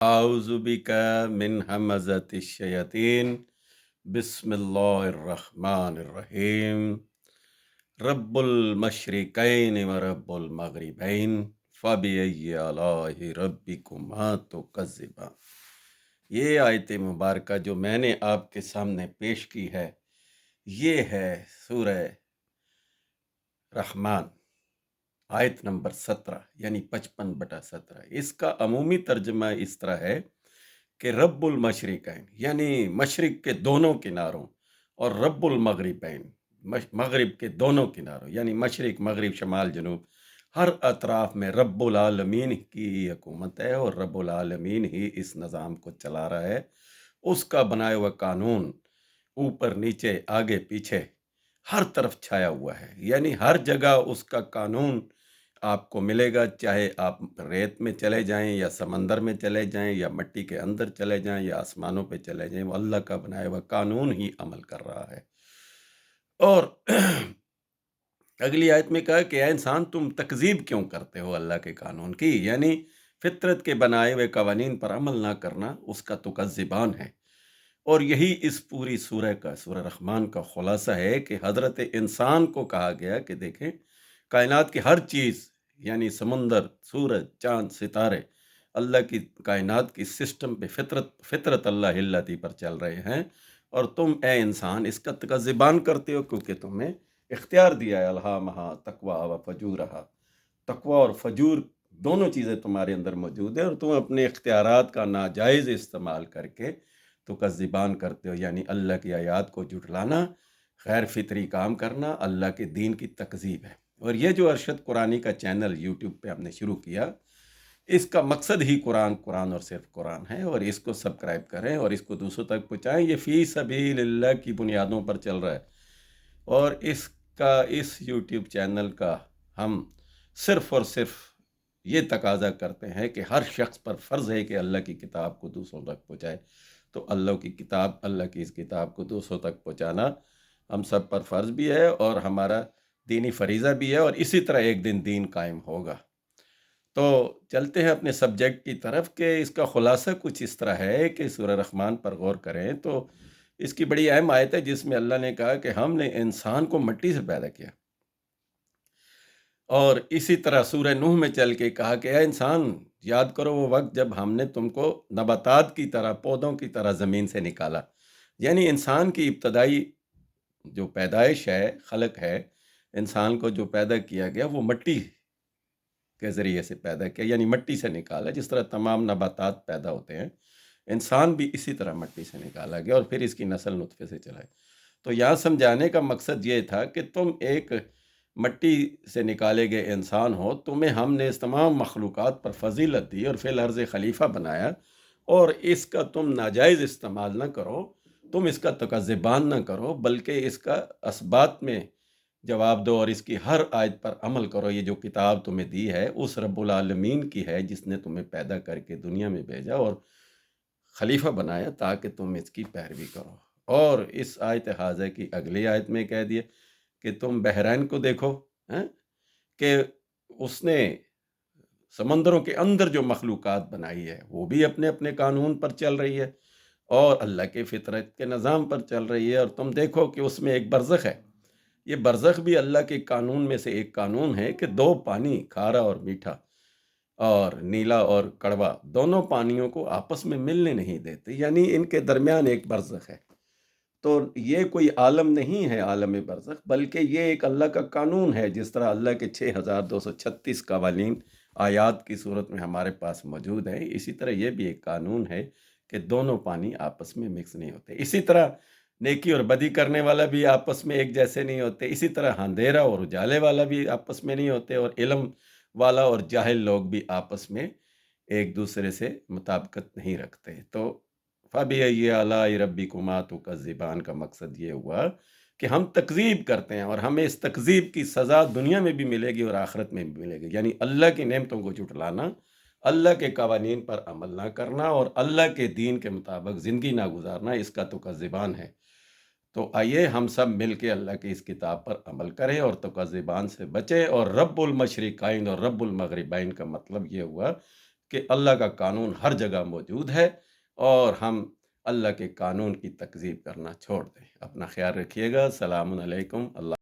أعوذ بك من همزة الشياطين بسم الله الرحمن الرحيم رب المشرقين ورب المغربين فبأي آلاء ربكما تكذبان۔ یہ آیت مبارکہ جو میں نے آپ کے سامنے پیش کی ہے، یہ ہے سورہ رحمان، آیت نمبر 17 یعنی 55/17۔ اس کا عمومی ترجمہ اس طرح ہے کہ رب المشرقین یعنی مشرق کے دونوں کناروں، اور رب المغربین مغرب کے دونوں کناروں، یعنی مشرق مغرب شمال جنوب ہر اطراف میں رب العالمین کی حکومت ہے، اور رب العالمین ہی اس نظام کو چلا رہا ہے۔ اس کا بنایا ہوا قانون اوپر نیچے آگے پیچھے ہر طرف چھایا ہوا ہے، یعنی ہر جگہ اس کا قانون آپ کو ملے گا، چاہے آپ ریت میں چلے جائیں یا سمندر میں چلے جائیں یا مٹی کے اندر چلے جائیں یا آسمانوں پہ چلے جائیں، وہ اللہ کا بنایا ہوا قانون ہی عمل کر رہا ہے۔ اور اگلی آیت میں کہا کہ اے انسان تم تکذیب کیوں کرتے ہو اللہ کے قانون کی، یعنی فطرت کے بنائے ہوئے قوانین پر عمل نہ کرنا اس کا تکذبان ہے۔ اور یہی اس پوری سورہ رحمان کا خلاصہ ہے کہ حضرت انسان کو کہا گیا کہ دیکھیں کائنات کی ہر چیز، یعنی سمندر، سورج، چاند، ستارے، اللہ کی کائنات کی سسٹم پہ فطرت اللہ ہلتی پر چل رہے ہیں، اور تم اے انسان اس کا تکذبان کرتے ہو کیونکہ تمہیں اختیار دیا ہے الہامہا تقویٰ و فجورہا، تقویٰ اور فجور دونوں چیزیں تمہارے اندر موجود ہیں، اور تم اپنے اختیارات کا ناجائز استعمال کر کے تکذبان کرتے ہو، یعنی اللہ کی آیات کو جھٹلانا، غیر فطری کام کرنا، اللہ کے دین کی تکذیب ہے۔ اور یہ جو ارشد قرآنی کا چینل یوٹیوب پہ ہم نے شروع کیا، اس کا مقصد ہی قرآن اور صرف قرآن ہے، اور اس کو سبسکرائب کریں اور اس کو دوسروں تک پہنچائیں۔ یہ فی سبیل اللہ کی بنیادوں پر چل رہا ہے، اور اس یوٹیوب چینل کا ہم صرف اور صرف یہ تقاضا کرتے ہیں کہ ہر شخص پر فرض ہے کہ اللہ کی کتاب کو دوسروں تک پہنچائے۔ تو اللہ کی اس کتاب کو دوسروں تک پہنچانا ہم سب پر فرض بھی ہے اور ہمارا دینی فریضہ بھی ہے، اور اسی طرح ایک دن دین قائم ہوگا۔ تو چلتے ہیں اپنے سبجیکٹ کی طرف کہ اس کا خلاصہ کچھ اس طرح ہے کہ سورہ رحمان پر غور کریں تو اس کی بڑی اہم آیت ہے جس میں اللہ نے کہا کہ ہم نے انسان کو مٹی سے پیدا کیا، اور اسی طرح سورہ نوح میں چل کے کہا کہ اے انسان یاد کرو وہ وقت جب ہم نے تم کو نباتات کی طرح، پودوں کی طرح زمین سے نکالا، یعنی انسان کی ابتدائی جو پیدائش ہے، خلق ہے، انسان کو جو پیدا کیا گیا وہ مٹی کے ذریعے سے پیدا کیا، یعنی مٹی سے نکالا، جس طرح تمام نباتات پیدا ہوتے ہیں، انسان بھی اسی طرح مٹی سے نکالا گیا، اور پھر اس کی نسل نطفے سے چلائے۔ تو یہاں سمجھانے کا مقصد یہ تھا کہ تم ایک مٹی سے نکالے گئے انسان ہو، تمہیں ہم نے اس تمام مخلوقات پر فضیلت دی اور فی الارض خلیفہ بنایا، اور اس کا تم ناجائز استعمال نہ کرو، تم اس کا تکذبان نہ کرو، بلکہ اس کا اسبات میں جواب دو اور اس کی ہر آیت پر عمل کرو۔ یہ جو کتاب تمہیں دی ہے اس رب العالمین کی ہے جس نے تمہیں پیدا کر کے دنیا میں بھیجا اور خلیفہ بنایا تاکہ تم اس کی پیروی کرو۔ اور اس آیت حاضر کی اگلی آیت میں کہہ دیا کہ تم بحرین کو دیکھو، کہ اس نے سمندروں کے اندر جو مخلوقات بنائی ہے وہ بھی اپنے اپنے قانون پر چل رہی ہے اور اللہ کے فطرت کے نظام پر چل رہی ہے، اور تم دیکھو کہ اس میں ایک برزخ ہے۔ یہ برزخ بھی اللہ کے قانون میں سے ایک قانون ہے کہ دو پانی، کھارا اور میٹھا، اور نیلا اور کڑوا، دونوں پانیوں کو آپس میں ملنے نہیں دیتے، یعنی ان کے درمیان ایک برزخ ہے۔ تو یہ کوئی عالم نہیں ہے عالم برزخ، بلکہ یہ ایک اللہ کا قانون ہے، جس طرح اللہ کے 6236 قوانین آیات کی صورت میں ہمارے پاس موجود ہیں، اسی طرح یہ بھی ایک قانون ہے کہ دونوں پانی آپس میں مکس نہیں ہوتے۔ اسی طرح نیکی اور بدی کرنے والا بھی آپس میں ایک جیسے نہیں ہوتے، اسی طرح اندھیرا اور اجالے والا بھی آپس میں نہیں ہوتے، اور علم والا اور جاہل لوگ بھی آپس میں ایک دوسرے سے مطابقت نہیں رکھتے۔ تو فَبِأَيِّ آلَاءِ رَبِّكُمَا تُكَذِّبَانِ کا مقصد یہ ہوا کہ ہم تکذیب کرتے ہیں، اور ہمیں اس تکذیب کی سزا دنیا میں بھی ملے گی اور آخرت میں بھی ملے گی، یعنی اللہ کی نعمتوں کو جھٹلانا، اللہ کے قوانین پر عمل نہ کرنا اور اللہ کے دین کے مطابق زندگی نہ گزارنا، اس کا تکذبان ہے۔ تو آئیے ہم سب مل کے اللہ کی اس کتاب پر عمل کریں اور تکذبان سے بچیں، اور رب المشرقین اور رب المغربین کا مطلب یہ ہوا کہ اللہ کا قانون ہر جگہ موجود ہے، اور ہم اللہ کے قانون کی تکذیب کرنا چھوڑ دیں۔ اپنا خیال رکھیے گا۔ السلام علیکم۔ اللہ